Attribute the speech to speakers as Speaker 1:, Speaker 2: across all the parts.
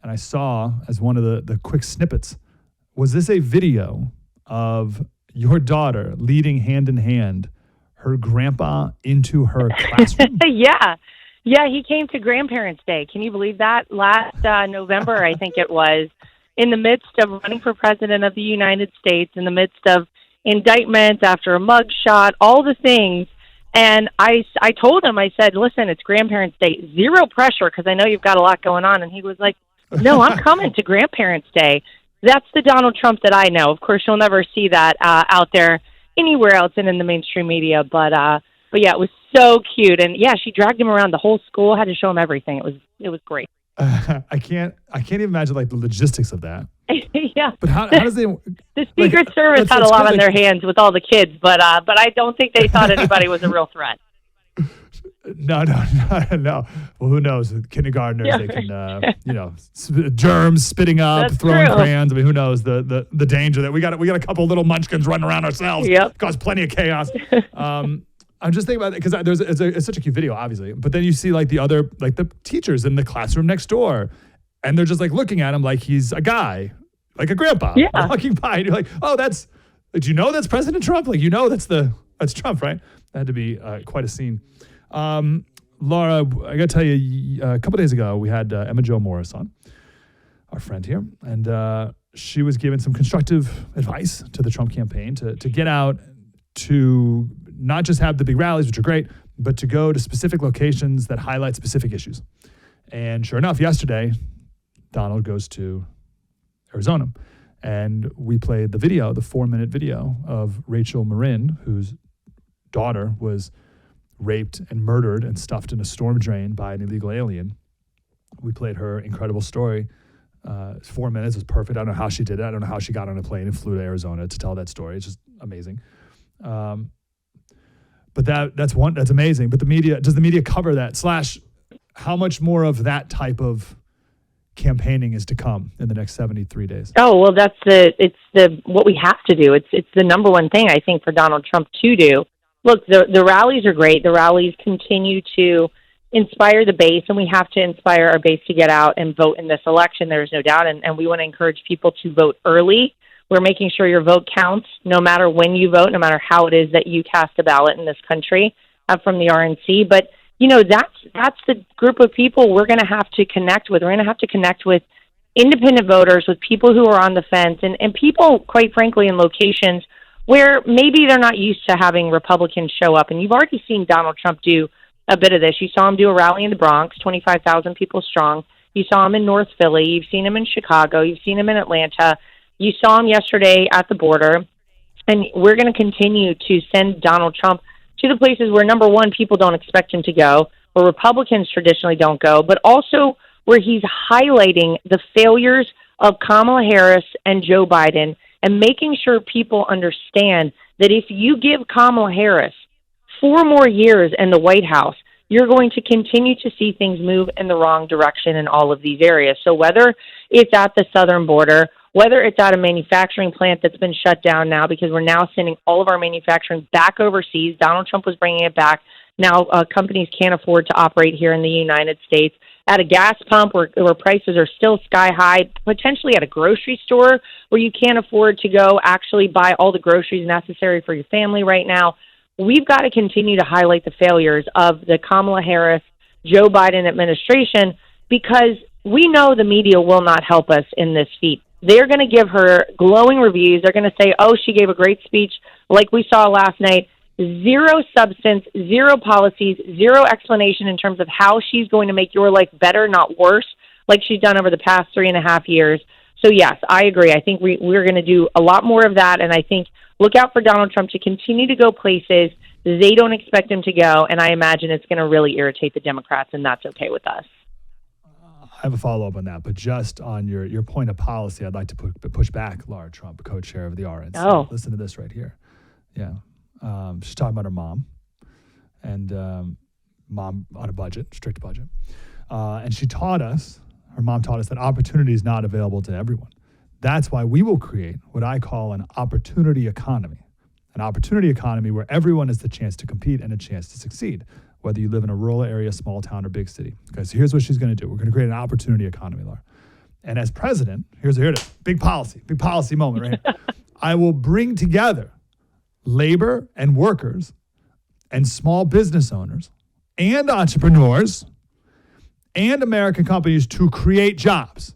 Speaker 1: and I saw as one of the quick snippets, was this a video of your daughter leading hand in hand her grandpa into her classroom?
Speaker 2: Yeah. Yeah, he came to Grandparents' Day. Can you believe that? Last November, I think it was, in the midst of running for president of the United States, in the midst of indictment after a mug shot, all the things. And I told him, I said, listen, it's Grandparents' Day. Zero pressure because I know you've got a lot going on. And he was like, no, I'm coming to Grandparents' Day. That's the Donald Trump that I know. Of course, you'll never see that out there anywhere else and in the mainstream media. But yeah, it was so cute. And yeah, she dragged him around the whole school, had to show him everything. It was great.
Speaker 1: I can't even imagine like the logistics of that.
Speaker 2: Yeah.
Speaker 1: But how does they?
Speaker 2: The Secret Service had a lot on their hands with all the kids, but I don't think they thought anybody was a real threat.
Speaker 1: No. Well, who knows? Kindergartners, they can, germs spitting up,
Speaker 2: That's
Speaker 1: throwing
Speaker 2: true.
Speaker 1: crayons. I mean, who knows the danger that we got a couple little munchkins running around ourselves.
Speaker 2: Yep.
Speaker 1: Cause plenty of chaos. I'm just thinking about it because it's such a cute video, obviously. But then you see like the other, like the teachers in the classroom next door, and they're just like looking at him like he's a guy, like a grandpa walking by. And you're like, oh, do you know that's President Trump? Like, that's Trump, right? That had to be quite a scene. Lara, I got to tell you, a couple days ago, we had Emma Jo Morris on, our friend here, and she was giving some constructive advice to the Trump campaign to get out to not just have the big rallies, which are great, but to go to specific locations that highlight specific issues. And sure enough, yesterday, Donald goes to Arizona, and we played the 4-minute video of Rachel Marin, whose daughter was raped and murdered and stuffed in a storm drain by an illegal alien. We played her incredible story. 4 minutes, it was perfect. I don't know how she did it. I don't know how she got on a plane and flew to Arizona to tell that story. It's just amazing. But that's amazing. But does the media cover that? / how much more of that type of campaigning is to come in the next 73 days?
Speaker 2: Oh, well, what we have to do. It's the number one thing I think for Donald Trump to do. Look, the rallies are great. The rallies continue to inspire the base, and we have to inspire our base to get out and vote in this election. There's no doubt, and we want to encourage people to vote early. We're making sure your vote counts no matter when you vote, no matter how it is that you cast a ballot in this country from the RNC. But, that's the group of people we're going to have to connect with. We're going to have to connect with independent voters, with people who are on the fence, and people, quite frankly, in locations where maybe they're not used to having Republicans show up. And you've already seen Donald Trump do a bit of this. You saw him do a rally in the Bronx, 25,000 people strong. You saw him in North Philly. You've seen him in Chicago. You've seen him in Atlanta. You saw him yesterday at the border. And we're going to continue to send Donald Trump to the places where, number one, people don't expect him to go, where Republicans traditionally don't go, but also where he's highlighting the failures of Kamala Harris and Joe Biden and making sure people understand that if you give Kamala Harris 4 more years in the White House, you're going to continue to see things move in the wrong direction in all of these areas. So whether it's at the southern border, whether it's at a manufacturing plant that's been shut down now because we're now sending all of our manufacturing back overseas. Donald Trump was bringing it back. Now companies can't afford to operate here in the United States. At a gas pump where prices are still sky high, potentially at a grocery store where you can't afford to go actually buy all the groceries necessary for your family right now. We've got to continue to highlight the failures of the Kamala Harris, Joe Biden administration, because we know the media will not help us in this feat. They're going to give her glowing reviews. They're going to say, oh, she gave a great speech like we saw last night. Zero substance, zero policies, zero explanation in terms of how she's going to make your life better, not worse, like she's done over the past 3.5 years. So, yes, I agree. I think we're going to do a lot more of that, and I think look out for Donald Trump to continue to go places they don't expect him to go, and I imagine it's going to really irritate the Democrats, and that's okay with us.
Speaker 1: I have a follow-up on that, but just on your point of policy, I'd like to push back Lara Trump, co-chair of the RNC.
Speaker 2: Oh.
Speaker 1: Listen to this right here. Yeah. She's talking about her mom, and mom on a budget, strict budget. And her mom taught us that opportunity is not available to everyone. That's why we will create what I call an opportunity economy. An opportunity economy where everyone has the chance to compete and a chance to succeed, whether you live in a rural area, small town, or big city. Okay, so here's what she's going to do. We're going to create an opportunity economy, Laura. And as president, here it is, big policy moment right here. I will bring together labor and workers and small business owners and entrepreneurs and American companies to create jobs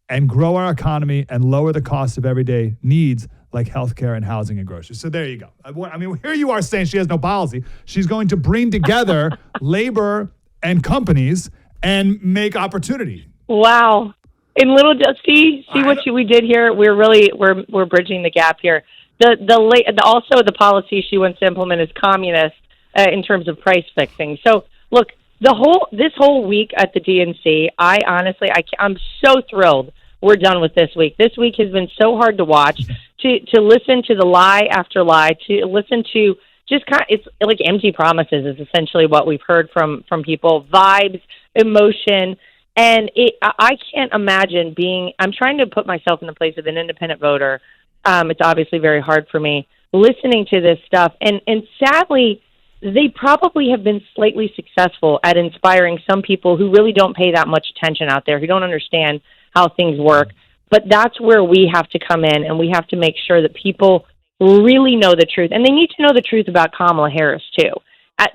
Speaker 1: and grow our economy and lower the cost of everyday needs like healthcare and housing and groceries. So there you go. I mean, here you are saying she has no policy. She's going to bring together labor and companies and make opportunity.
Speaker 2: Wow. In little, see what we did here. We're bridging the gap here. Also the policy she wants to implement is communist in terms of price fixing. So look, this whole week at the DNC, I'm so thrilled we're done with this week. This week has been so hard to watch, to listen to the lie after lie, to listen to just it's like empty promises is essentially what we've heard from people, vibes, emotion. And I can't imagine I'm trying to put myself in the place of an independent voter. It's obviously very hard for me listening to this stuff. And sadly, they probably have been slightly successful at inspiring some people who really don't pay that much attention out there, who don't understand how things work. But that's where we have to come in, and we have to make sure that people really know the truth. And they need to know the truth about Kamala Harris, too.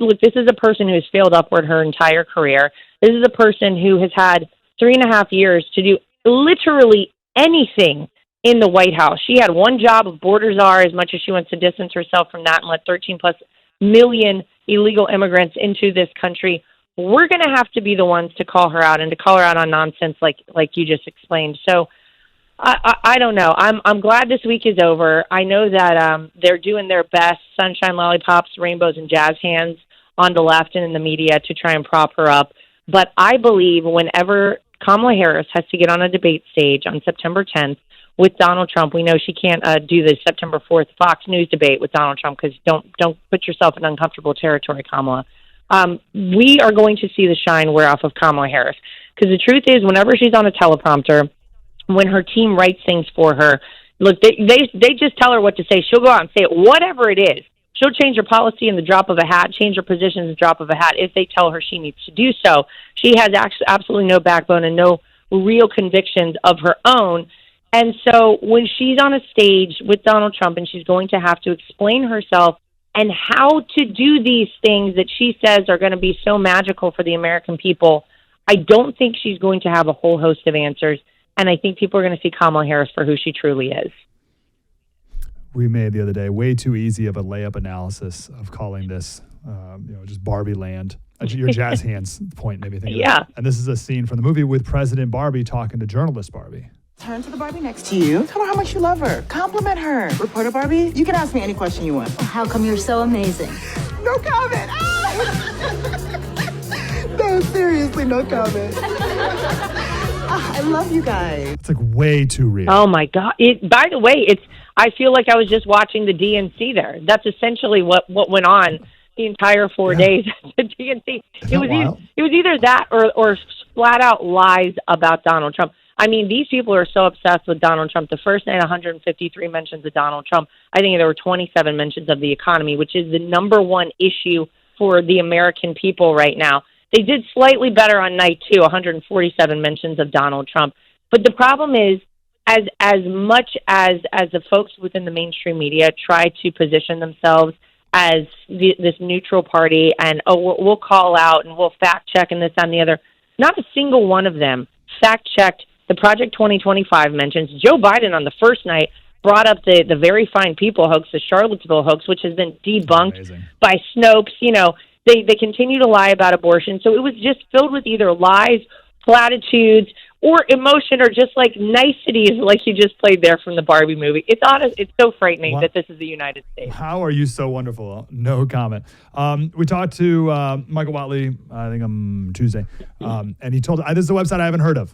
Speaker 2: Look, this is a person who has failed upward her entire career. This is a person who has had 3.5 years to do literally anything in the White House. She had one job of border czar, as much as she wants to distance herself from that and let 13+ million illegal immigrants into this country. We're going to have to be the ones to call her out and to call her out on nonsense like you just explained. So I don't know. I'm glad this week is over. I know that they're doing their best, sunshine, lollipops, rainbows, and jazz hands on the left and in the media to try and prop her up. But I believe whenever Kamala Harris has to get on a debate stage on September 10th with Donald Trump, we know she can't do the September 4th Fox News debate with Donald Trump because don't put yourself in uncomfortable territory, Kamala. We are going to see the shine wear off of Kamala Harris. Because the truth is, whenever she's on a teleprompter, when her team writes things for her, look, they just tell her what to say. She'll go out and say it, whatever it is. She'll change her policy in the drop of a hat, change her position in the drop of a hat if they tell her she needs to do so. She has absolutely no backbone and no real convictions of her own. And so when she's on a stage with Donald Trump and she's going to have to explain herself and how to do these things that she says are going to be so magical for the American people, I don't think she's going to have a whole host of answers. And I think people are going to see Kamala Harris for who she truly is.
Speaker 1: We made the other day way too easy of a layup analysis of calling this, just Barbie land. Your jazz hands point made me think of that. And this is a scene from the movie with President Barbie talking to journalist Barbie.
Speaker 3: Turn to the Barbie next to you. Tell her how much you love her. Compliment her. Reporter Barbie, you can ask me any question you want.
Speaker 4: How come you're so amazing?
Speaker 3: No comment. No, seriously, no comment. I love you guys.
Speaker 1: It's like way too real.
Speaker 2: Oh my God! By the way, I feel like I was just watching the DNC there. That's essentially what went on the entire 4 days at the DNC. It was either that or flat out lies about Donald Trump. I mean, these people are so obsessed with Donald Trump. The first night, 153 mentions of Donald Trump. I think there were 27 mentions of the economy, which is the number one issue for the American people right now. They did slightly better on night 2, 147 mentions of Donald Trump. But the problem is, as much as the folks within the mainstream media try to position themselves as this neutral party and, we'll call out and we'll fact check and this and the other, not a single one of them fact checked the Project 2025 mentions. Joe Biden on the first night brought up the very fine people hoax, the Charlottesville hoax, which has been debunked by Snopes. They continue to lie about abortion. So it was just filled with either lies, platitudes, or emotion, or just like niceties like you just played there from the Barbie movie. It's honest. It's so frightening that this is the United States.
Speaker 1: How are you so wonderful? No comment. We talked to Michael Watley, I think Tuesday, and he told this is a website I haven't heard of.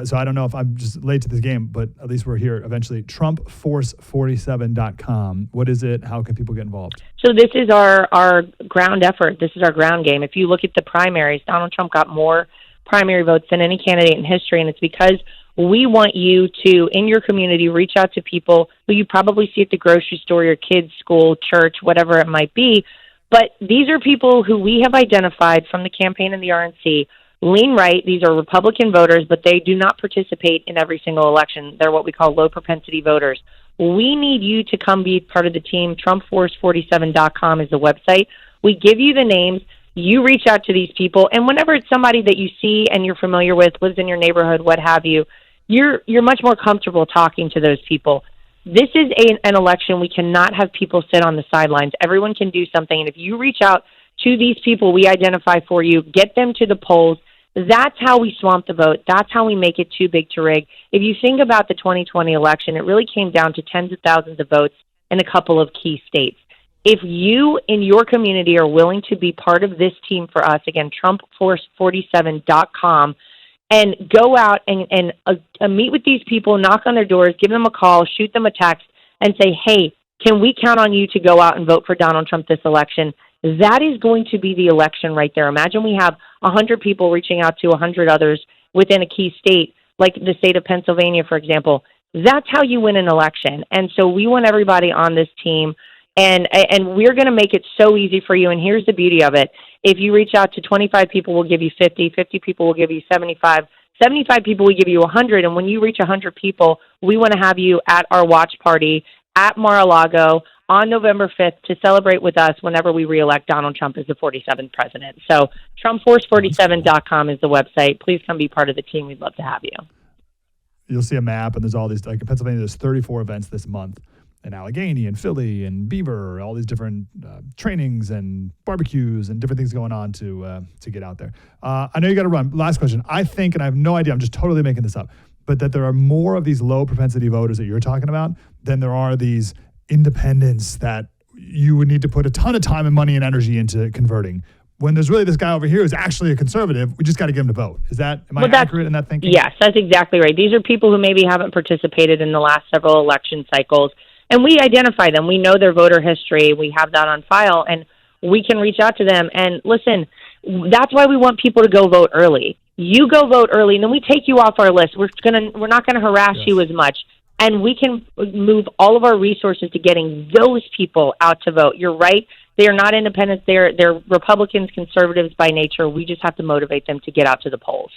Speaker 1: So I don't know if I'm just late to this game, but at least we're here eventually. TrumpForce47.com. What is it? How can people get involved?
Speaker 2: So this is our ground effort. This is our ground game. If you look at the primaries, Donald Trump got more primary votes than any candidate in history, and it's because we want you to, in your community, reach out to people who you probably see at the grocery store, your kids' school, church, whatever it might be. But these are people who we have identified from the campaign and the RNC lean right. These are Republican voters, but they do not participate in every single election. They're what we call low propensity voters. We need you to come be part of the team. TrumpForce47.com is the website. We give you the names. You reach out to these people, and whenever it's somebody that you see and you're familiar with, lives in your neighborhood, what have you, you're much more comfortable talking to those people. This is an election. We cannot have people sit on the sidelines. Everyone can do something, and if you reach out to these people we identify for you, get them to the polls. That's how we swamp the vote. That's how we make it too big to rig. If you think about the 2020 election, it really came down to tens of thousands of votes in a couple of key states. If you in your community are willing to be part of this team for us, again, TrumpForce47.com, and go out and meet with these people, knock on their doors, give them a call, shoot them a text, and say, hey, can we count on you to go out and vote for Donald Trump this election? That is going to be the election right there. Imagine we have 100 people reaching out to 100 others within a key state, like the state of Pennsylvania, for example. That's how you win an election. And so we want everybody on this team, and we're going to make it so easy for you. And here's the beauty of it. If you reach out to 25 people, we'll give you 50. 50 people will give you 75. 75 people will give you 100. And when you reach 100 people, we want to have you at our watch party at Mar-a-Lago on November 5th to celebrate with us whenever we reelect Donald Trump as the 47th president. So TrumpForce47.com is the website. Please come be part of the team. We'd love to have you.
Speaker 1: You'll see a map, and there's all these, like in Pennsylvania, there's 34 events this month in Allegheny and Philly and Beaver, all these different trainings and barbecues and different things going on to get out there. I know you got to run. Last question. I think, and I have no idea, I'm just totally making this up, but that there are more of these low propensity voters that you're talking about than there are these independents that you would need to put a ton of time and money and energy into converting. When there's really this guy over here who's actually a conservative, we just got to get him to vote. Am I accurate in that thinking?
Speaker 2: Yes, that's exactly right. These are people who maybe haven't participated in the last several election cycles, and we identify them. We know their voter history. We have that on file, and we can reach out to them. And listen, that's why we want people to go vote early. You go vote early, and then we take you off our list. We're not going to harass you as much. And we can move all of our resources to getting those people out to vote. You're right. They are not independents. They're Republicans, conservatives by nature. We just have to motivate them to get out to the polls.